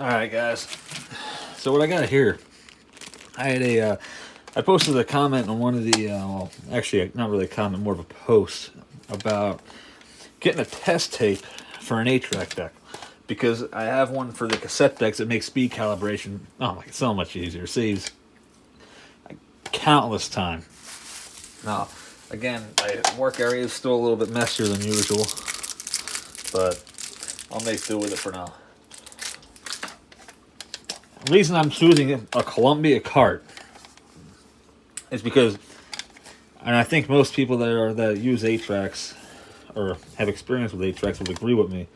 Alright guys, so what I got here, I had I posted a comment on one of the, well, actually not really a comment, more of a post about getting a test tape for an 8-track deck. Because I have one for the cassette decks that makes speed calibration, oh my, so much easier, saves countless time. Now, again, my work area is still a little bit messier than usual, but I'll make do with it for now. The reason I'm choosing a Columbia cart is because, and I think most people that use 8-tracks or have experience with 8-tracks will agree with me,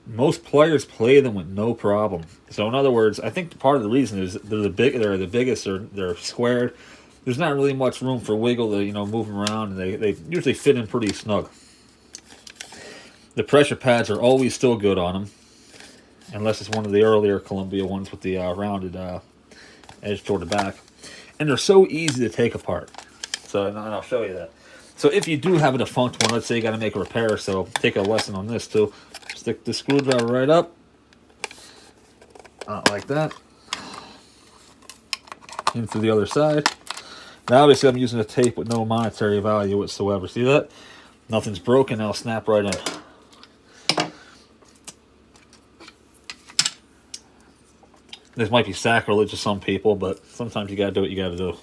most players play them with no problem. So in other words, I think part of the reason is they're the biggest, or they're squared. There's not really much room for wiggle to move them around, and they usually fit in pretty snug. The pressure pads are always still good on them, unless it's one of the earlier Columbia ones with the rounded edge toward the back. And they're so easy to take apart. So, and I'll show you that. So if you do have a defunct one, let's say you got to make a repair, so take a lesson on this too. Stick the screwdriver right up. Like that. In through the other side. Now obviously I'm using a tape with no monetary value whatsoever. See that? Nothing's broken, I'll snap right in. This might be sacrilege to some people, but sometimes you gotta do what you gotta do.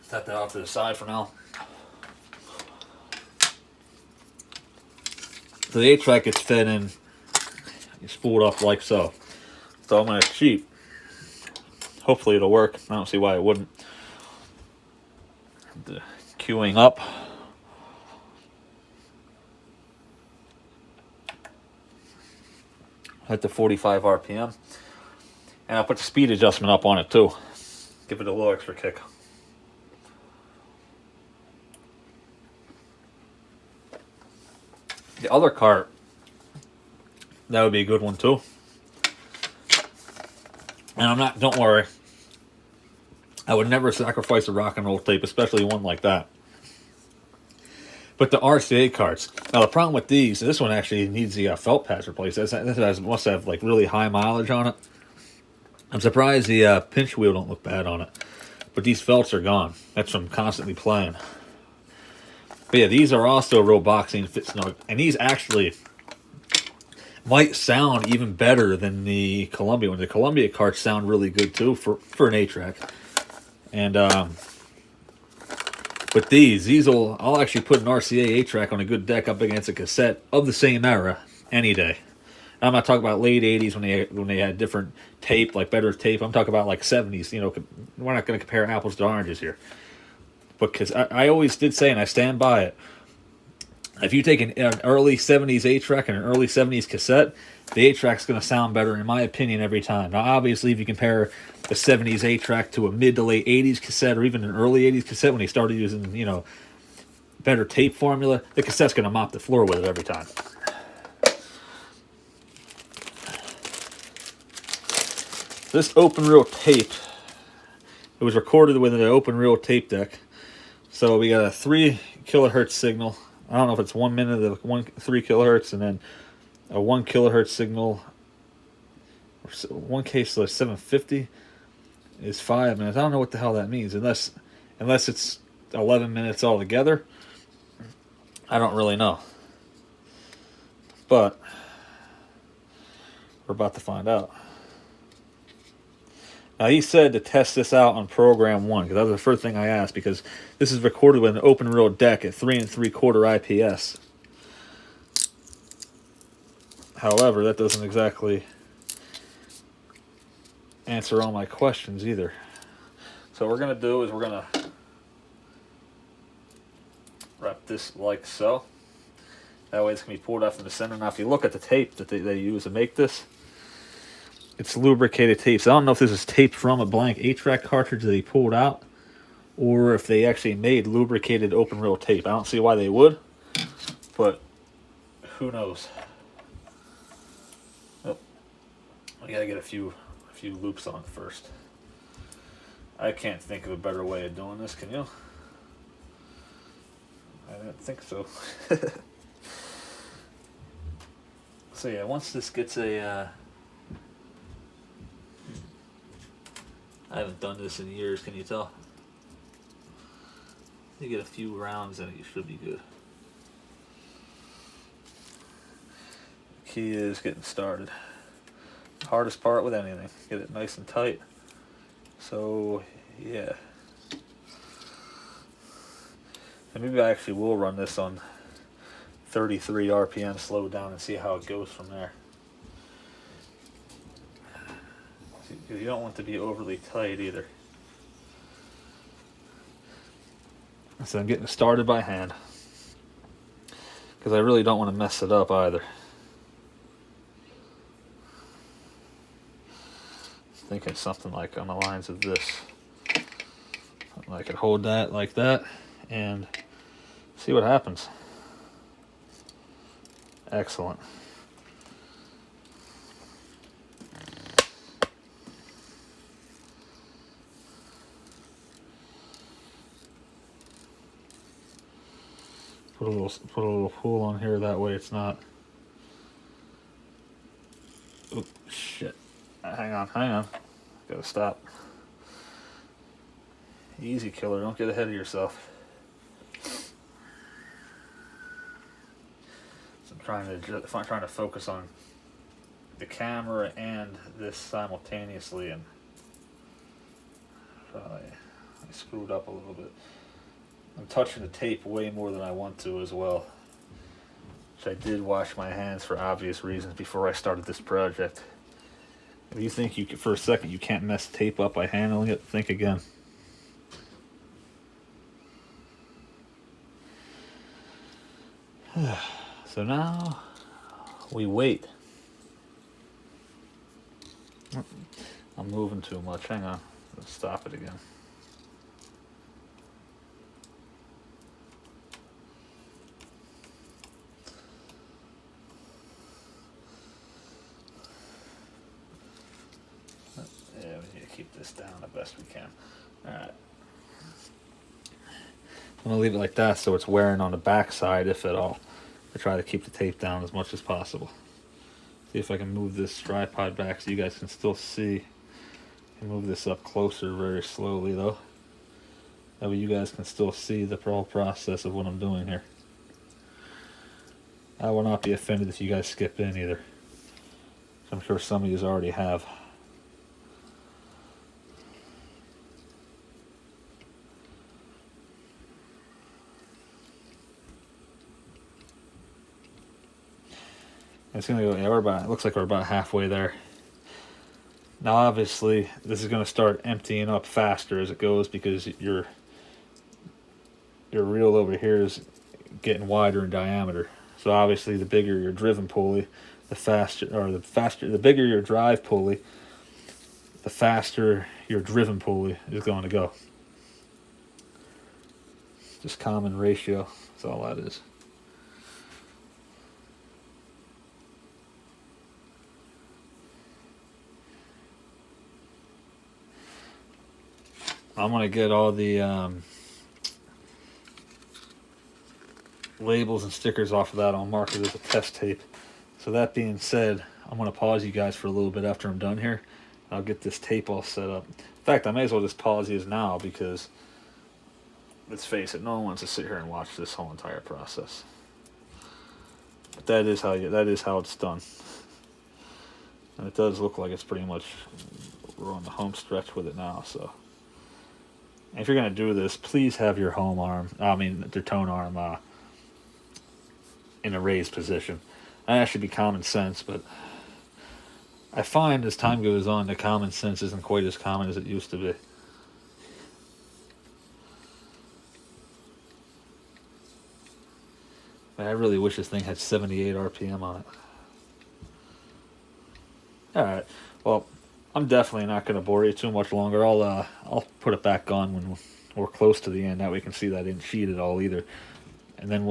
Set that off to the side for now. So the 8-track gets fed in, you spool it up like so. So I'm gonna cheat. Hopefully it'll work. I don't see why it wouldn't. The queuing up. At the 45 RPM. And I'll put the speed adjustment up on it too. Give it a little extra kick. The other cart, that would be a good one too. And don't worry, I would never sacrifice a rock and roll tape, especially one like that. But the RCA carts. Now the problem with these, this one actually needs the felt pads replaced. This must have like really high mileage on it. I'm surprised the pinch wheel don't look bad on it. But these felts are gone. That's from constantly playing. But yeah, these are also real boxy and fit snug. And these actually might sound even better than the Columbia one. The Columbia carts sound really good too for an 8-track. And but I'll actually put an RCA 8-track on a good deck up against a cassette of the same era any day. I'm not talking about late 80s when they had different tape, like better tape. I'm talking about like 70s. We're not going to compare apples to oranges here. Because I always did say, and I stand by it, if you take an early 70s 8-track and an early 70s cassette, the 8-track's going to sound better, in my opinion, every time. Now, obviously, if you compare a 70s 8-track to a mid to late 80s cassette, or even an early 80s cassette when they started using, better tape formula, the cassette's going to mop the floor with it every time. This open reel tape, it was recorded with an open reel tape deck. So we got a 3 kilohertz signal. I don't know if it's 1 minute of 3 kilohertz, and then a 1 kilohertz signal. 1K / 750 is 5 minutes. I don't know what the hell that means, unless it's 11 minutes altogether. I don't really know. But we're about to find out. Now, he said to test this out on program 1, because that was the first thing I asked, because this is recorded with an open reel deck at 3 3/4 IPS. However, that doesn't exactly answer all my questions either. So what we're going to do is we're going to wrap this like so. That way it's going to be pulled out from the center. Now, if you look at the tape that they use to make this, it's lubricated tape. So I don't know if this is taped from a blank 8-track cartridge that he pulled out, or if they actually made lubricated open reel tape. I don't see why they would, but who knows. Oh, I gotta get a few loops on first. I can't think of a better way of doing this, can you? didn't think so. So yeah, once this gets a... I haven't done this in years, can you tell? You get a few rounds in it, you should be good. The key is getting started. Hardest part with anything, get it nice and tight. So yeah, and maybe I actually will run this on 33 RPM, slow down, and see how it goes from there. You don't want to be overly tight either. So I'm getting it started by hand, because I really don't want to mess it up either. Thinking something like on the lines of this. I could hold that like that and see what happens. Excellent. Put a little pull on here, that way it's not... Oh shit. Hang on. Gotta stop. Easy, killer, don't get ahead of yourself. So I'm trying to focus on the camera and this simultaneously, and I screwed up a little bit. I'm touching the tape way more than I want to as well, which I did wash my hands for obvious reasons before I started this project. If you think you can, for a second you can't mess tape up by handling it, think again. So now we wait. I'm moving too much. Hang on. Let's stop it again. Yeah, we need to keep this down the best we can. Alright. I'm going to leave it like that so it's wearing on the back side, if at all. I try to keep the tape down as much as possible. See if I can move this tripod back so you guys can still see. And move this up closer very slowly though. That way you guys can still see the whole process of what I'm doing here. I will not be offended if you guys skip in either. I'm sure some of you already have. It's gonna go. Yeah, it looks like we're about halfway there. Now, obviously, this is gonna start emptying up faster as it goes because your reel over here is getting wider in diameter. So obviously, the bigger your driven pulley, the bigger your drive pulley, the faster your driven pulley is going to go. Just common ratio. That's all that is. I'm going to get all the labels and stickers off of that. I'll mark it as a test tape. So that being said, I'm going to pause you guys for a little bit after I'm done here. I'll get this tape all set up. In fact, I may as well just pause these now because, let's face it, no one wants to sit here and watch this whole entire process. But that is how it's done. And it does look like it's pretty much, we're on the home stretch with it now, so. And if you're going to do this, please have your tone arm in a raised position. That should be common sense, but I find as time goes on, the common sense isn't quite as common as it used to be. I really wish this thing had 78 RPM on it. Alright, well, I'm definitely not going to bore you too much longer. I'll put it back on when we're close to the end. That way we can see that I didn't cheat at all either. And then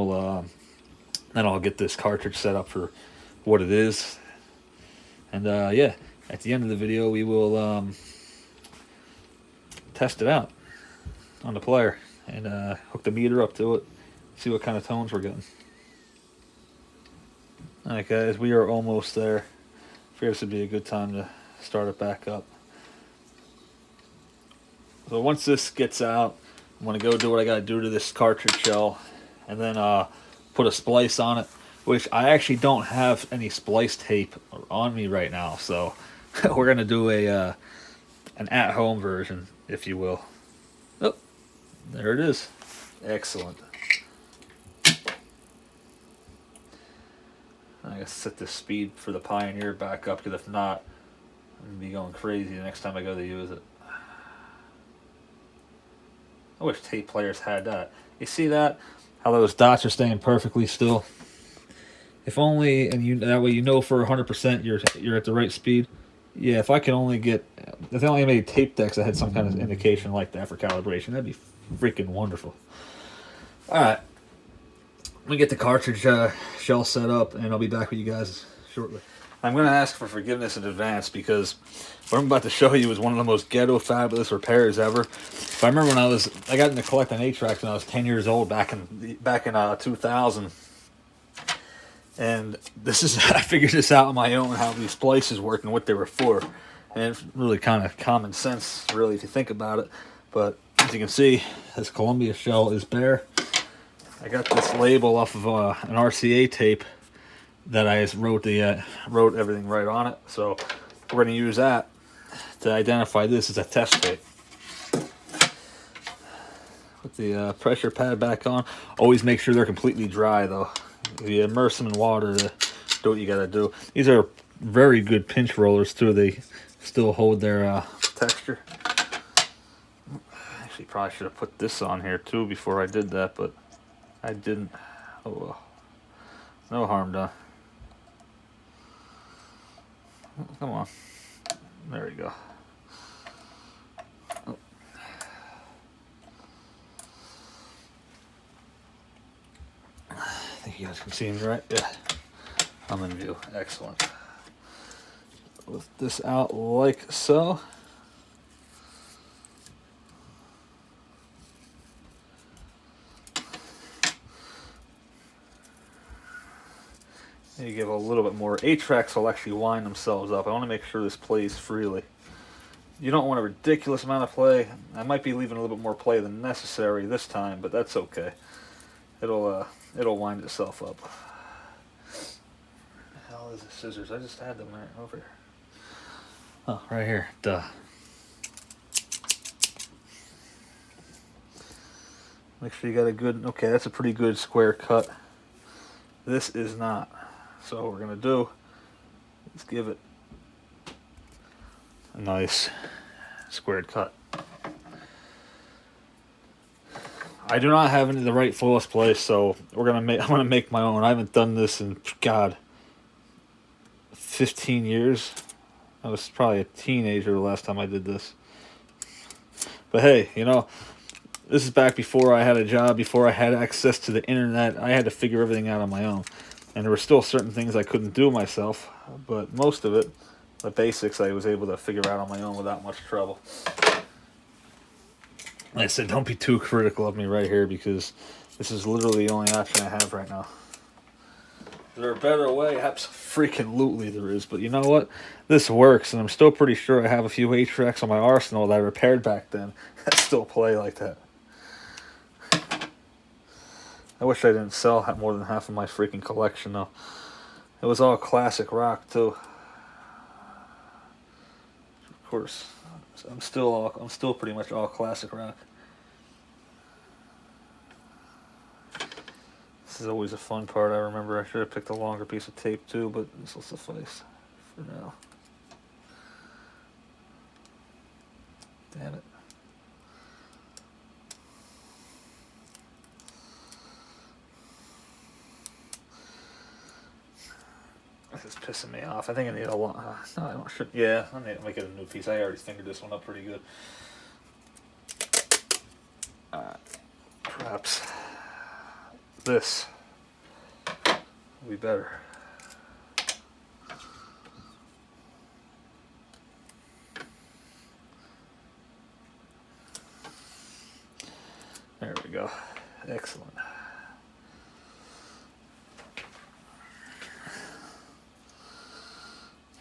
I'll get this cartridge set up for what it is. And yeah, at the end of the video we will test it out on the player and hook the meter up to it See what kind of tones we're getting. Alright guys, we are almost there. I figured this would be a good time to start it back up. So once this gets out, I'm going to go do what I got to do to this cartridge shell, and then put a splice on it, which I actually don't have any splice tape on me right now, so we're going to do an at-home version, if you will. Oh, there it is. Excellent. I gotta set the speed for the Pioneer back up, because if not, I'm going to be going crazy the next time I go to use it. I wish tape players had that. You see that? How those dots are staying perfectly still? If only, and that way you know for 100% you're at the right speed. Yeah, if I can only get, if they only made tape decks that had some kind of indication like that for calibration, that'd be freaking wonderful. Alright, let me get the cartridge shell set up, and I'll be back with you guys shortly. I'm going to ask for forgiveness in advance, because what I'm about to show you is one of the most ghetto fabulous repairs ever. If I remember when I got into collecting 8-tracks when I was 10 years old back in 2000. And this is, I figured this out on my own, how these splices work and what they were for. And it's really kind of common sense, really, if you think about it. But as you can see, this Columbia shell is bare. I got this label off of an RCA tape that I wrote everything right on it. So we're going to use that to identify this as a test tape. Put the pressure pad back on. Always make sure they're completely dry, though. If you immerse them in water to do what you got to do. These are very good pinch rollers, too. They still hold their texture. Actually, probably should have put this on here, too, before I did that, but I didn't. Oh, well. No harm done. Come on. There we go. Oh. I think you guys can see me right? Yeah. I'm in view. Excellent. Lift this out like so. You give a little bit more. 8-tracks will actually wind themselves up. I want to make sure this plays freely. You don't want a ridiculous amount of play. I might be leaving a little bit more play than necessary this time, but that's okay. It'll wind itself up. Where the hell is the scissors? I just had them right over here. Oh, right here. Duh. Make sure you got a good. Okay, that's a pretty good square cut. This is not. So what we're going to do is give it a nice squared cut. I do not have it in the right flawless place, so I'm gonna make my own. I haven't done this in, God, 15 years. I was probably a teenager the last time I did this. But hey, you know, this is back before I had a job, before I had access to the internet. I had to figure everything out on my own. And there were still certain things I couldn't do myself, but most of it, the basics, I was able to figure out on my own without much trouble. Like I said, don't be too critical of me right here, because this is literally the only option I have right now. Is there a better way? Absolutely there is, but you know what? This works, and I'm still pretty sure I have a few 8-tracks on my arsenal that I repaired back then that still play like that. I wish I didn't sell more than half of my freaking collection, though. It was all classic rock, too. Of course, I'm still pretty much all classic rock. This is always a fun part. I remember I should have picked a longer piece of tape, too, but this will suffice for now. Damn it. This is pissing me off. I think I need a long. No, I don't. Yeah, I need to make it a new piece. I already fingered this one up pretty good. Perhaps this will be better. There we go. Excellent.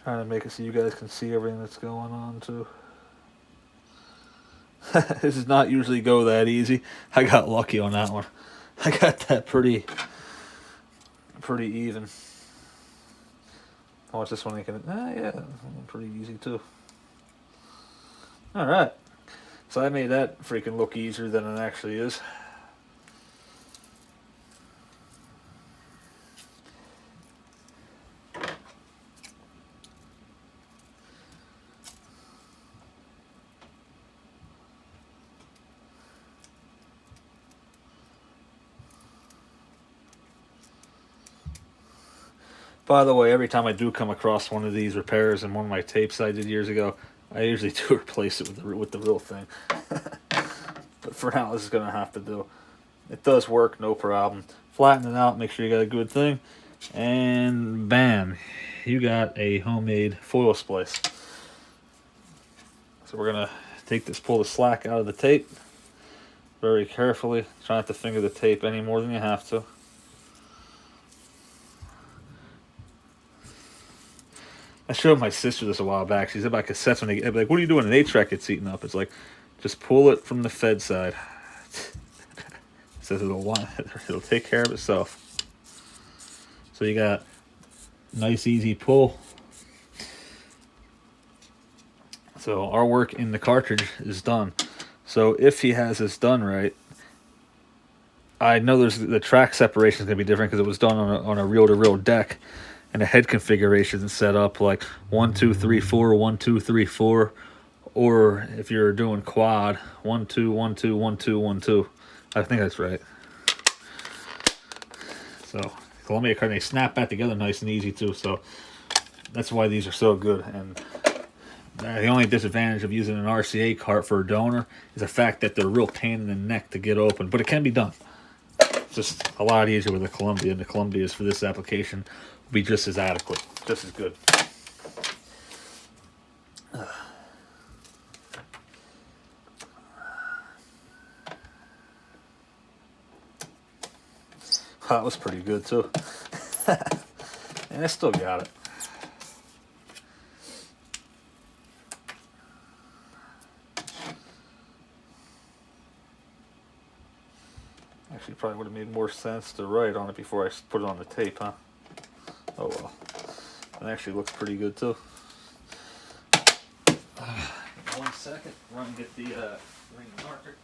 Trying to make it so you guys can see everything that's going on too. This does not usually go that easy. I got lucky on that one. I got that pretty even. I watch this one again. Yeah, pretty easy too. All right, so I made that freaking look easier than it actually is. By the way, every time I do come across one of these repairs in one of my tapes I did years ago, I usually do replace it with the real thing. But for now, this is going to have to do. It does work, no problem. Flatten it out, make sure you got a good thing. And bam, you got a homemade foil splice. So we're going to pull the slack out of the tape very carefully. Try not to finger the tape any more than you have to. I showed my sister this a while back. She said about cassettes when they get like, what are you doing? An 8-track gets eaten up. It's like, just pull it from the Fed side. It says it'll take care of itself. So you got nice easy pull. So our work in the cartridge is done. So if he has this done right, I know the track separation is going to be different because it was done on a reel-to-reel deck. And the head configuration is set up like 1 2 3 4 1 2 3 4, or if you're doing quad 1 2 1 2 1 2 1 2. I think that's right. So Columbia card, they snap back together nice and easy too. So that's why these are so good. And the only disadvantage of using an RCA cart for a donor is the fact that they're a real pain in the neck to get open, but it can be done. It's just a lot easier with the Columbia, and the Columbias for this application will be just as adequate, just as good. That was pretty good too. And I still got it. Actually, probably would have made more sense to write on it before I put it on the tape, huh? Oh well. It actually looks pretty good too. 1 second, run and get the ring marker.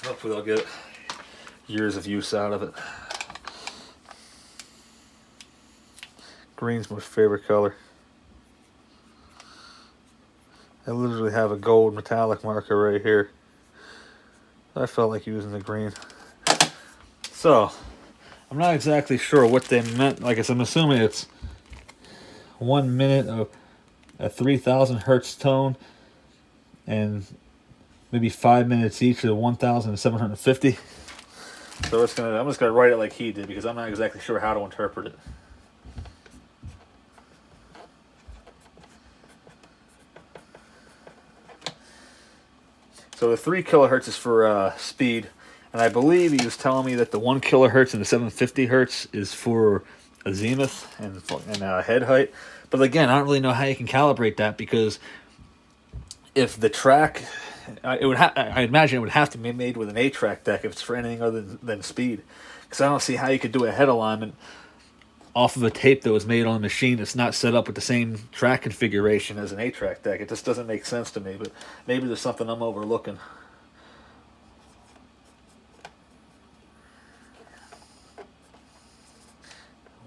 Hopefully I'll get years of use out of it. Green's my favorite color. I literally have a gold metallic marker right here. I felt like using the green. So, I'm not exactly sure what they meant. Like I said, I'm assuming it's 1 minute of a 3000 hertz tone and maybe 5 minutes each of 1750. So I'm just gonna write it like he did because I'm not exactly sure how to interpret it. So the 3 kilohertz is for speed, and I believe he was telling me that the 1 kilohertz and the 750 hertz is for azimuth and head height. But again, I don't really know how you can calibrate that because if the track, I imagine it would have to be made with an 8-track deck if it's for anything other than speed. Because I don't see how you could do a head alignment off of a tape that was made on a machine that's not set up with the same track configuration as an 8-track deck. It just doesn't make sense to me, but maybe there's something I'm overlooking.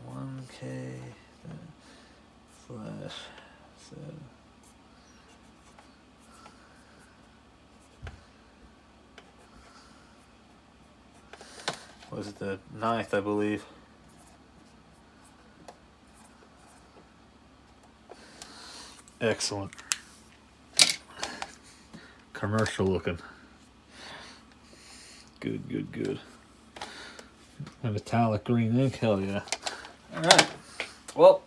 $1K flash. So. Was it the 9th, I believe? Excellent. Commercial looking. Good, good, good. A metallic green ink, hell yeah. Alright. Well,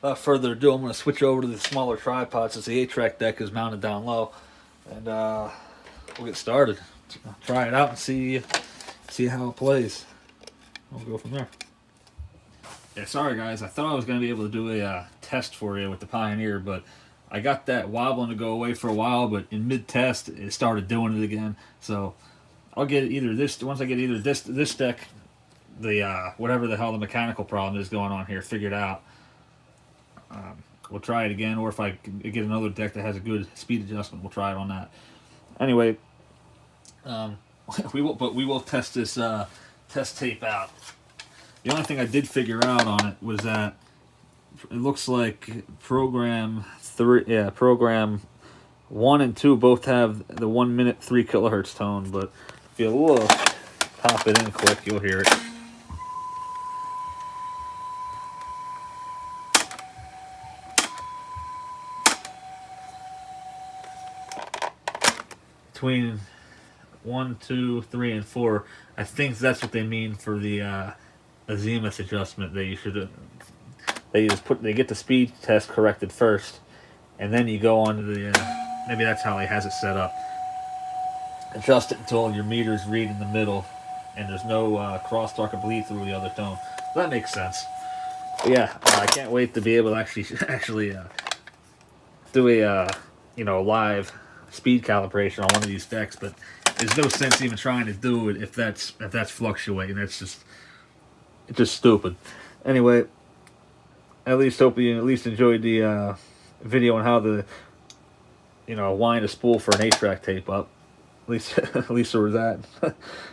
without further ado, I'm going to switch over to the smaller tripod since the 8-track deck is mounted down low, and we'll get started. Try it out and see how it plays. We'll go from there. Yeah, sorry guys, I thought I was going to be able to do a test for you with the Pioneer, but I got that wobbling to go away for a while, but in mid-test, it started doing it again. So I'll get either this, once I get either this deck, the whatever the hell the mechanical problem is going on here, figured out. We'll try it again, or if I get another deck that has a good speed adjustment, we'll try it on that. Anyway, we will test this test tape out. The only thing I did figure out on it was that it looks like program 1 and 2 both have the 1 minute 3 kilohertz tone, but if you look, pop it in quick, you'll hear it. Between 1, 2, 3, and 4, I think that's what they mean for the azimuth adjustment. They get the speed test corrected first, and then you go on to the maybe that's how he has it set up. Adjust it until your meters read in the middle, and there's no crosstalk or bleed through the other tone. So that makes sense. But yeah, I can't wait to be able to actually do a live speed calibration on one of these decks. But there's no sense even trying to do it if that's fluctuating. It's just stupid. Anyway, at least hope you enjoyed the video on how to wind a spool for an 8-track tape up. At least there was that.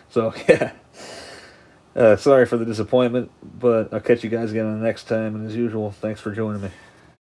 So yeah, sorry for the disappointment, but I'll catch you guys again on the next time. And as usual, thanks for joining me.